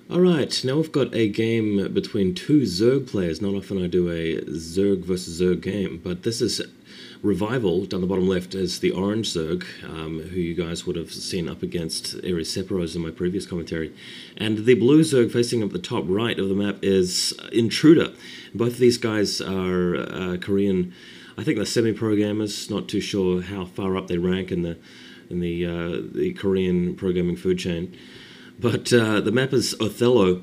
Alright, now we've got a game between two Zerg players. Not often I do a Zerg versus Zerg game, but this is Revival. Down the bottom left is the orange Zerg, who you guys would have seen up against Ares Separos in my previous commentary. And the blue Zerg facing up the top right of the map is Intruder. Both of these guys are Korean, I think they're semi-pro gamers, not too sure how far up they rank in the Korean programming food chain. But the map is Othello,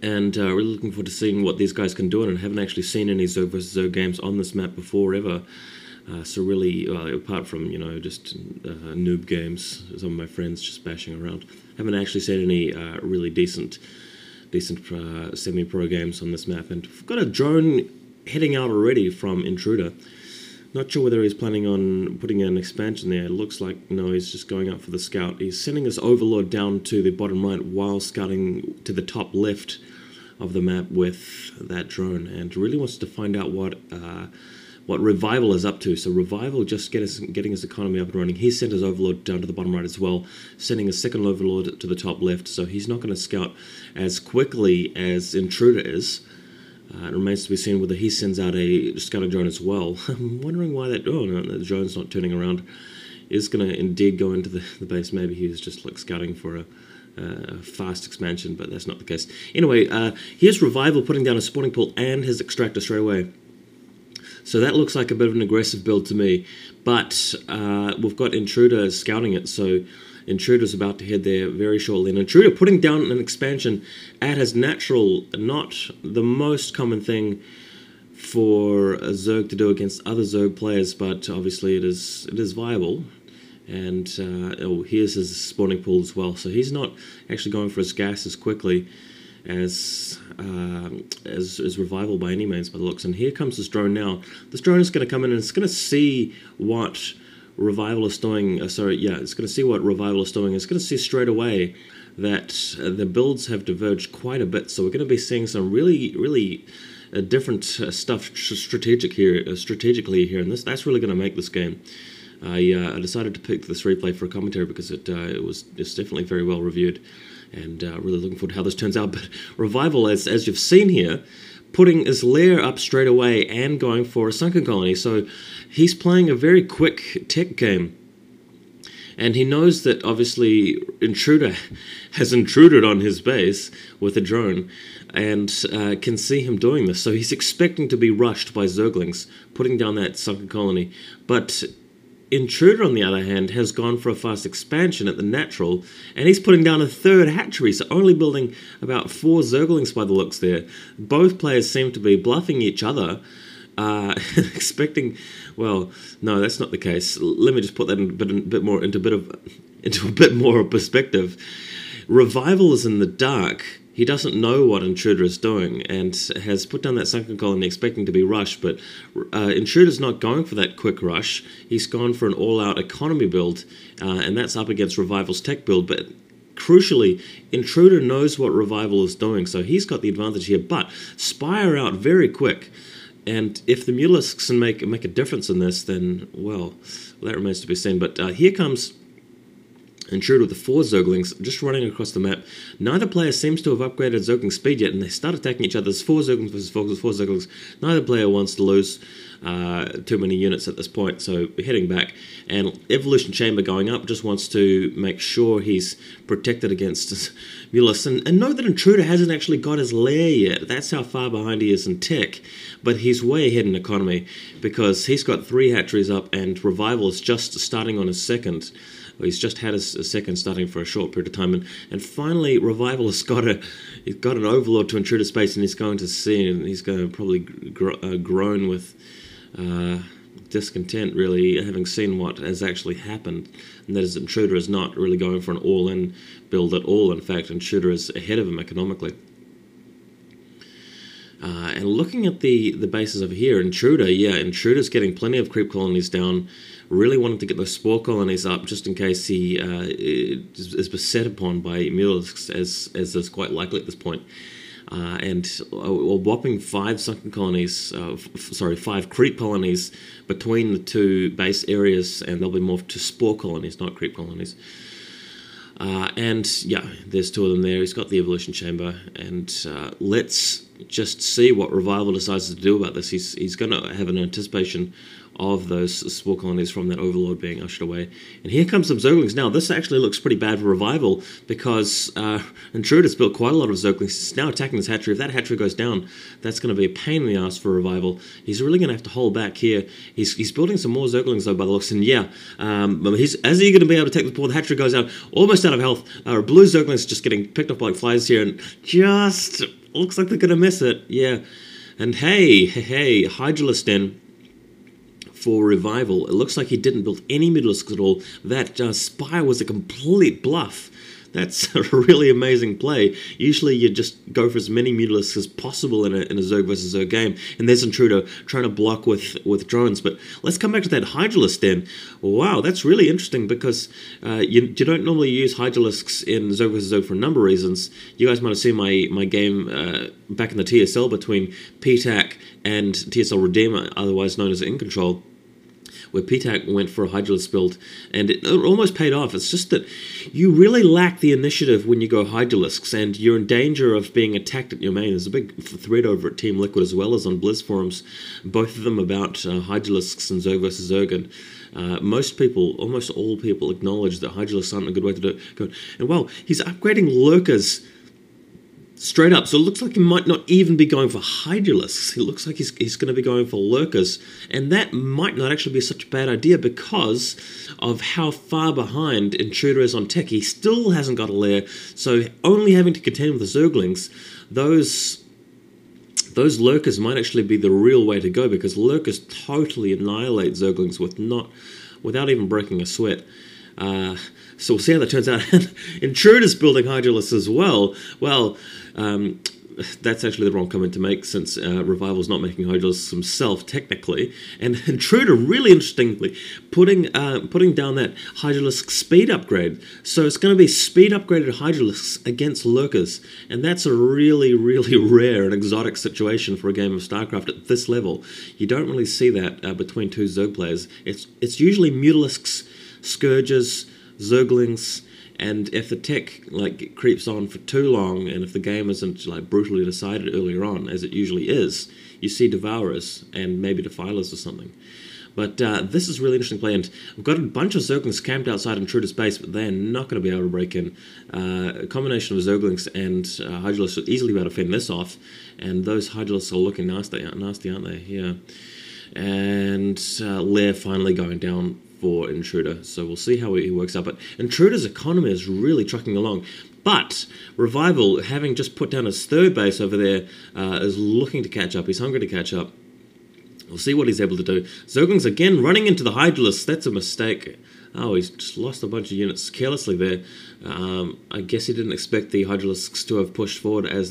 and really looking forward to seeing what these guys can do. And I haven't actually seen any Zerg vs. Zerg games on this map before ever. So really, apart from just noob games, some of my friends just bashing around, haven't actually seen any really decent semi-pro games on this map. And we've got a drone heading out already from Intruder. Not sure whether he's planning on putting an expansion there. It looks like, no, he's just going up for the scout. He's sending his overlord down to the bottom right while scouting to the top left of the map with that drone, and really wants to find out what Revival is up to. So Revival just getting his economy up and running. He sent his overlord down to the bottom right as well, sending a second overlord to the top left. So he's not going to scout as quickly as Intruder is. It remains to be seen whether he sends out a scouting drone as well. I'm wondering why that... Oh, no, the drone's not turning around. Is going to indeed go into the base. Maybe he was just like scouting for a fast expansion, but that's not the case. Anyway, here's Revival putting down a spawning pool and his extractor straight away. So that looks like a bit of an aggressive build to me. But we've got Intruder scouting it, so Intruder's about to head there very shortly. And Intruder putting down an expansion at his natural, not the most common thing for a Zerg to do against other Zerg players, but obviously it is viable. And here's his spawning pool as well. So he's not actually going for his gas as quickly as Revival by any means by the looks. And here comes this drone now. This drone is going to come in and it's going to see what Revival is doing. It's going to see what Revival is doing. It's going to see straight away that the builds have diverged quite a bit. So we're going to be seeing some really different stuff strategically here, and that's really going to make this game. I decided to pick this replay for a commentary because it was just definitely very well reviewed, and really looking forward to how this turns out. But Revival, as you've seen here, putting his lair up straight away and going for a sunken colony. So he's playing a very quick tech game. And he knows that, obviously, Intruder has intruded on his base with a drone and can see him doing this. So he's expecting to be rushed by Zerglings, putting down that sunken colony. But Intruder, on the other hand, has gone for a fast expansion at the natural, and he's putting down a third hatchery, so only building about 4 Zerglings by the looks there. Both players seem to be bluffing each other, expecting... Well, no, that's not the case. Let me just put that into a bit more perspective. Revival is in the dark. He doesn't know what Intruder is doing and has put down that sunken colony expecting to be rushed, but Intruder's not going for that quick rush. He's gone for an all-out economy build, and that's up against Revival's tech build, but crucially, Intruder knows what Revival is doing, so he's got the advantage here, but Spire out very quick. And if the Mulisks can make a difference in this, then, well, that remains to be seen. But here comes Intruder with the 4 Zerglings just running across the map. Neither player seems to have upgraded Zergling speed yet, and they start attacking each other. There's 4 Zerglings versus 4 Zerglings. Neither player wants to lose too many units at this point, so we're heading back. And Evolution Chamber going up just wants to make sure he's protected against Mulis. And note that Intruder hasn't actually got his lair yet. That's how far behind he is in tech. But he's way ahead in economy because he's got 3 hatcheries up and Revival is just starting on his second. He's just had his second starting for a short period of time, and finally Revival has got an overlord to Intruder space, and he's going to see, and he's going to probably groan with discontent, really, having seen what has actually happened, and that is Intruder is not really going for an all-in build at all. In fact, Intruder is ahead of him economically. And looking at the bases over here, Intruder's getting plenty of creep colonies down, really wanting to get those spore colonies up just in case he is beset upon by Mulisks, as is quite likely at this point. And a whopping 5 sunken colonies, 5 creep colonies between the 2 base areas, and they'll be morphed to spore colonies, not creep colonies. And yeah, there's two of them there. He's got the evolution chamber, and let's just see what Revival decides to do about this. He's going to have an anticipation of those spore colonies from that Overlord being ushered away. And here comes some Zerglings. Now, this actually looks pretty bad for Revival, because Intruder's built quite a lot of Zerglings. He's now attacking this hatchery. If that hatchery goes down, that's going to be a pain in the ass for Revival. He's really going to have to hold back here. He's building some more Zerglings, though, by the looks. And yeah, as he going to be able to take the before the hatchery goes out, almost out of health. Blue Zerglings just getting picked up like flies here, and just looks like they're going to miss it. Yeah. And hey, Hydralisk Den for Revival. It looks like he didn't build any Mutalisks at all. That Spire was a complete bluff. That's a really amazing play. Usually you just go for as many Mutalisks as possible in a Zerg versus Zerg game, and there's Intruder trying to block with drones. But let's come back to that Hydralisk Den. Wow, that's really interesting, because you don't normally use Hydralisks in Zerg versus Zerg for a number of reasons. You guys might have seen my game back in the TSL between PTAC and TSL Redeemer, otherwise known as In Control, where PTAC went for a Hydralisk build, and it almost paid off. It's just that you really lack the initiative when you go Hydralisks, and you're in danger of being attacked at your main. There's a big thread over at Team Liquid as well as on Blizz forums, both of them about Hydralisks and Zerg vs. Zerg, and most people, almost all people, acknowledge that Hydralisks aren't a good way to do it. And well, he's upgrading Lurkers straight up, so it looks like he might not even be going for Hydralisks. It looks like he's going to be going for Lurkers, and that might not actually be such a bad idea because of how far behind Intruder is on tech. He still hasn't got a lair, so only having to contend with the Zerglings, those Lurkers might actually be the real way to go, because Lurkers totally annihilate Zerglings without even breaking a sweat. So we'll see how that turns out. Intruder's building Hydralisks as well. Well, that's actually the wrong comment to make, since Revival's not making Hydralisks himself, technically. And Intruder, really interestingly, putting down that Hydralisk speed upgrade. So it's going to be speed upgraded Hydralisks against Lurkers. And that's a really, really rare and exotic situation for a game of StarCraft at this level. You don't really see that between two Zerg players. It's usually Mutalisks, Scourges, Zerglings, and if the tech creeps on for too long, and if the game isn't brutally decided earlier on, as it usually is, you see Devourers and maybe Defilers or something. But this is a really interesting play, and we've got a bunch of Zerglings camped outside Intruder's base, but they're not going to be able to break in. A combination of Zerglings and Hydralisks would easily be able to fend this off, and those Hydralisks are looking nasty, aren't they? Yeah. And Lair finally going down for Intruder, so we'll see how he works out. But Intruder's economy is really trucking along. But Revival, having just put down his third base over there, is looking to catch up. He's hungry to catch up. We'll see what he's able to do. Zerglings again running into the Hydralisks. That's a mistake. Oh, he's just lost a bunch of units carelessly there. I guess he didn't expect the Hydralisks to have pushed forward as they